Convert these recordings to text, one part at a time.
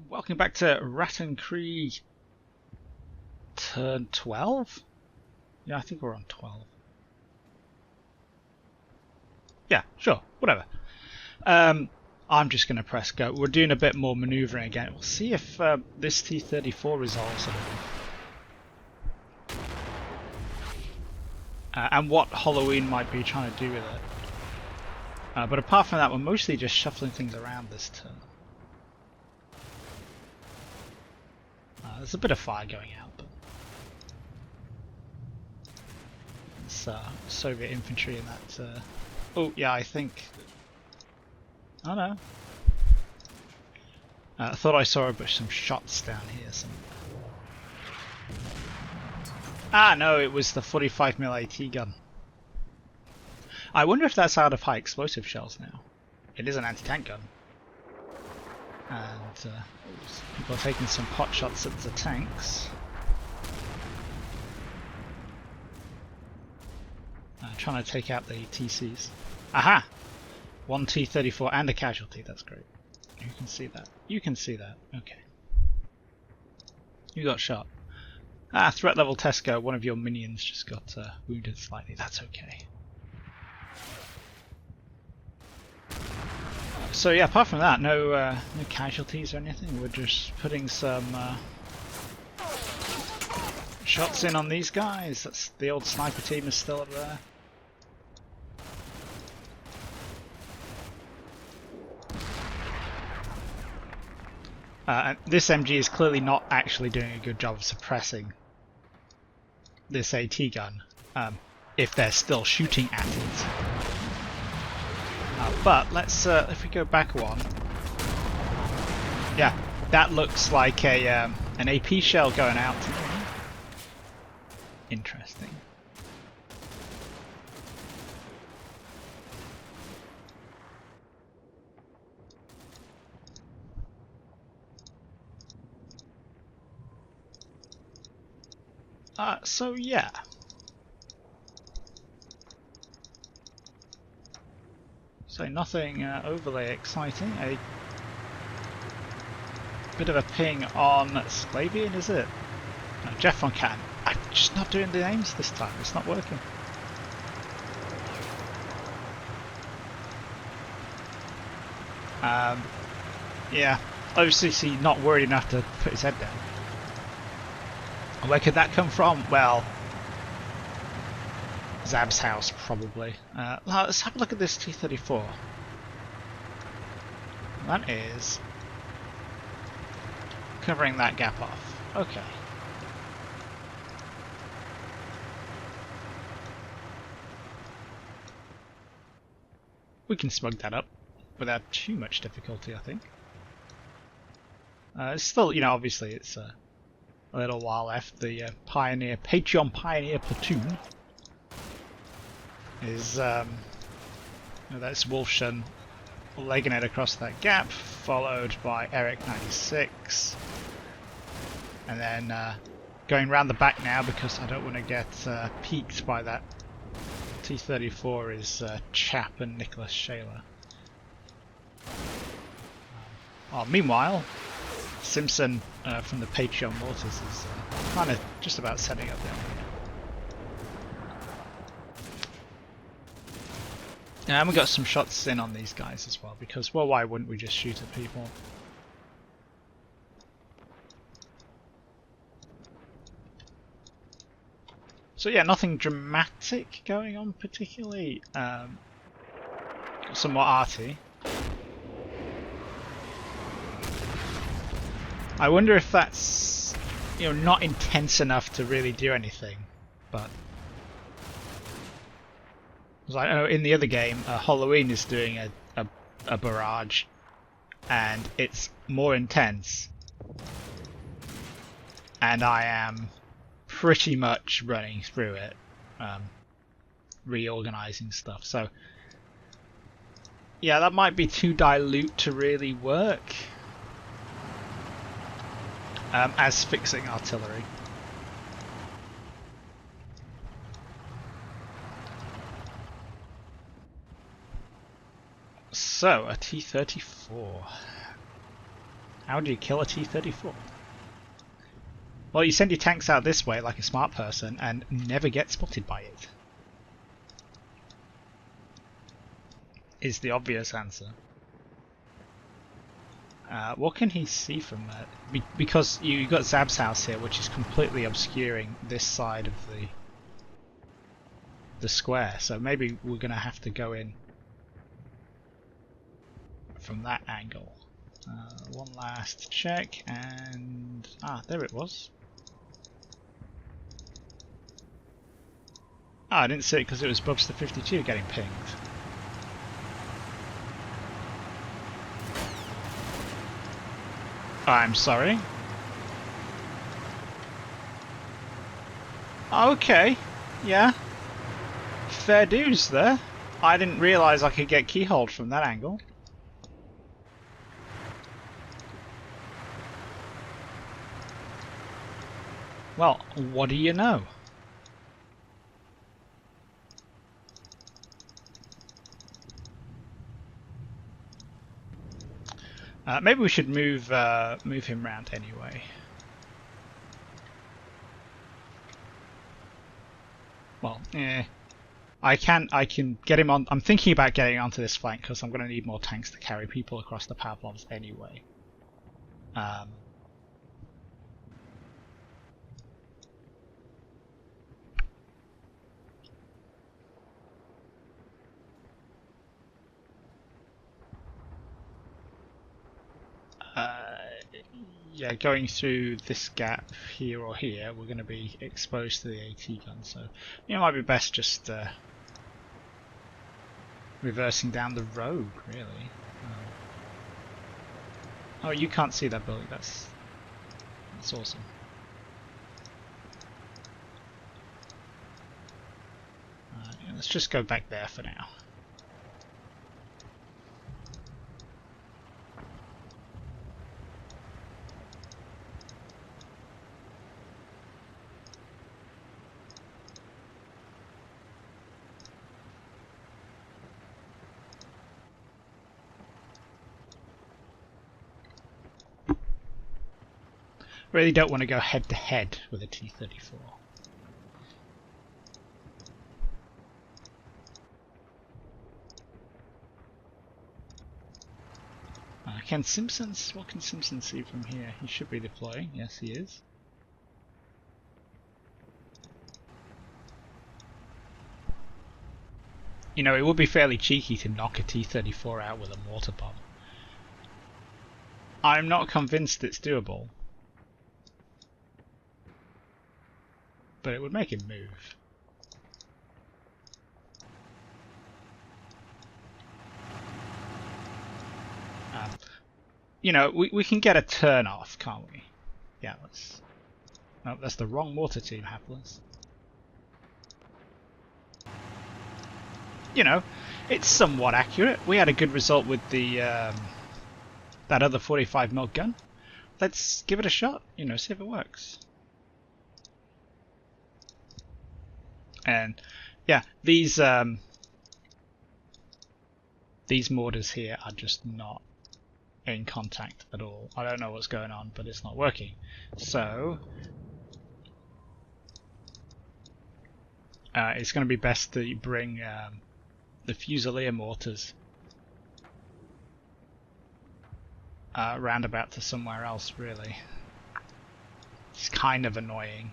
Welcome back to Rattenkrieg turn 12? Yeah, I think we're on 12. Yeah, sure, whatever. I'm just going to press go. We're doing a bit more manoeuvring again. We'll see if this T-34 resolves at all. And what Halloween might be trying to do with it. But apart from that, we're mostly just shuffling things around this turn. There's a bit of fire going out, but it's Soviet infantry in that. Oh yeah, I think. Oh no. I thought I saw some shots down here somewhere. Ah no, it was the 45mm AT gun. I wonder if that's out of high explosive shells now. It is an anti-tank gun. And people are taking some pot shots at the tanks. Trying to take out the TCs. Aha! One T-34 and a casualty, that's great. You can see that. You can see that. Okay. You got shot. Ah, threat level Tesco, one of your minions just got wounded slightly. That's okay. So yeah, apart from that, no casualties or anything. We're just putting some shots in on these guys. That's the old sniper team is still up there. And this MG is clearly not actually doing a good job of suppressing this AT gun, if they're still shooting at it. But let's, if we go back one, yeah, that looks like a an AP shell going out to me. Interesting. So yeah. So nothing overly exciting. A bit of a ping on Slavian, is it? No, Jeff von Can. I'm just not doing the names this time. It's not working. Yeah, obviously not worried enough to put his head down. Where could that come from? Well, Zab's house, probably. Let's have a look at this T-34. That is covering that gap off. Okay. We can smug that up without too much difficulty, I think. It's still, you know, obviously it's a little while left. The Patreon Pioneer platoon is that's Wolfshan legging it across that gap, followed by Eric 96, and then going round the back now because I don't want to get peeked by that T-34 is Chap and Nicholas Shaler. Meanwhile, Simpson from the Patreon Mortars is kind of just about setting up there. And we got some shots in on these guys as well, because, well, why wouldn't we just shoot at people? So yeah, nothing dramatic going on particularly. Some more arty. I wonder if that's, you know, not intense enough to really do anything, but I know in the other game, Halloween is doing a barrage, and it's more intense, and I am pretty much running through it, reorganizing stuff. So yeah, that might be too dilute to really work as fixing artillery. So, a T-34. How do you kill a T-34? Well, you send your tanks out this way like a smart person and never get spotted by it. Is the obvious answer. What can he see from that? Because you got Zab's house here, which is completely obscuring this side of the square. So maybe we're going to have to go in from that angle. One last check, and there it was. I didn't see it because it was Bubster 52 getting pinged. I'm sorry. Okay, yeah. Fair dues there. I didn't realise I could get keyholed from that angle. Well, what do you know? Maybe we should move him round anyway. Well, I can get him on. I'm thinking about getting onto this flank because I'm going to need more tanks to carry people across the Pavlovs anyway. Yeah, going through this gap here or here, we're going to be exposed to the AT gun, so it might be best just reversing down the road, really. Oh, you can't see that building. That's awesome. Yeah, let's just go back there for now. Really don't want to go head to head with a T-34. What can Simpson see from here? He should be deploying. Yes, he is. You know, it would be fairly cheeky to knock a T-34 out with a mortar bomb. I'm not convinced it's doable. But it would make him move. You know, we can get a turn off, can't we? Yeah, let's... No, that's the wrong mortar team, Hapless. You know, it's somewhat accurate. We had a good result with the that other 45mm gun. Let's give it a shot, you know, see if it works. And yeah, these mortars here are just not in contact at all. I don't know what's going on, but it's not working. So it's going to be best to bring the Fusilier mortars roundabout to somewhere else, really. It's kind of annoying.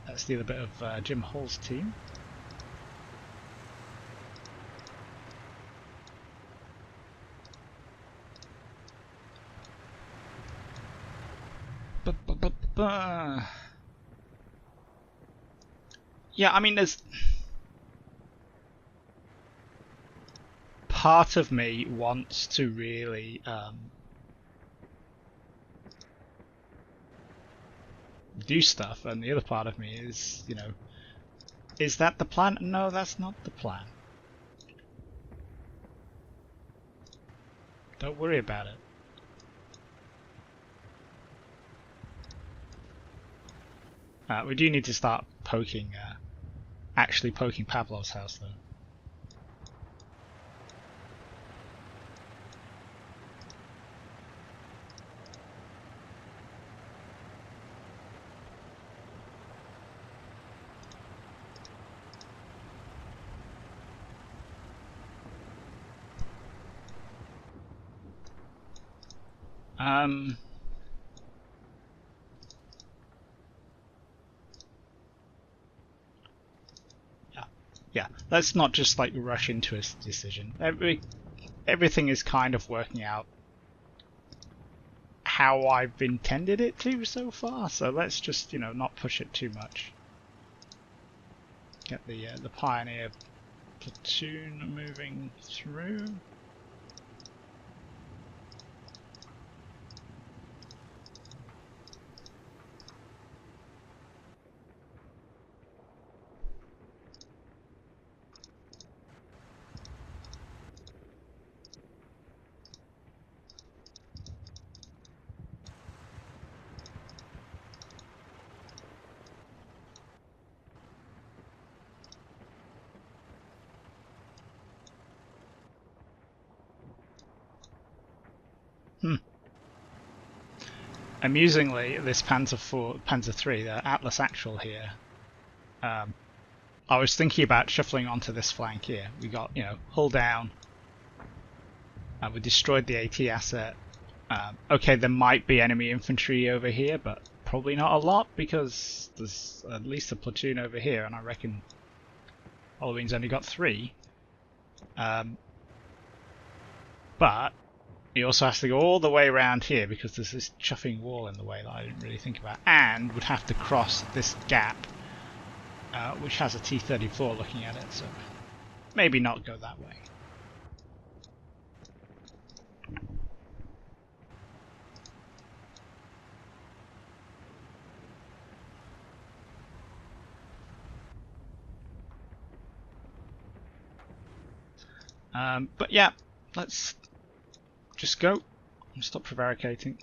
That's the other bit of Jim Hall's team. Yeah, I mean, there's... part of me wants to really do stuff, and the other part of me is, you know, is that the plan? No, that's not the plan. Don't worry about it. We do need to start poking, actually poking Pavlov's house, though. Um, yeah, let's not just like rush into a decision. Everything is kind of working out how I've intended it to so far, so let's just, you know, not push it too much. Get the Pioneer platoon moving through. Amusingly, this Panzer III, the Atlas Actual here, I was thinking about shuffling onto this flank here. We got, you know, hull down. We destroyed the AT asset. Okay, there might be enemy infantry over here, but probably not a lot because there's at least a platoon over here, and I reckon Halloween's only got 3. But he also has to go all the way around here because there's this chuffing wall in the way that I didn't really think about, and would have to cross this gap, which has a T-34 looking at it, so maybe not go that way. But yeah, let's just go and stop prevaricating.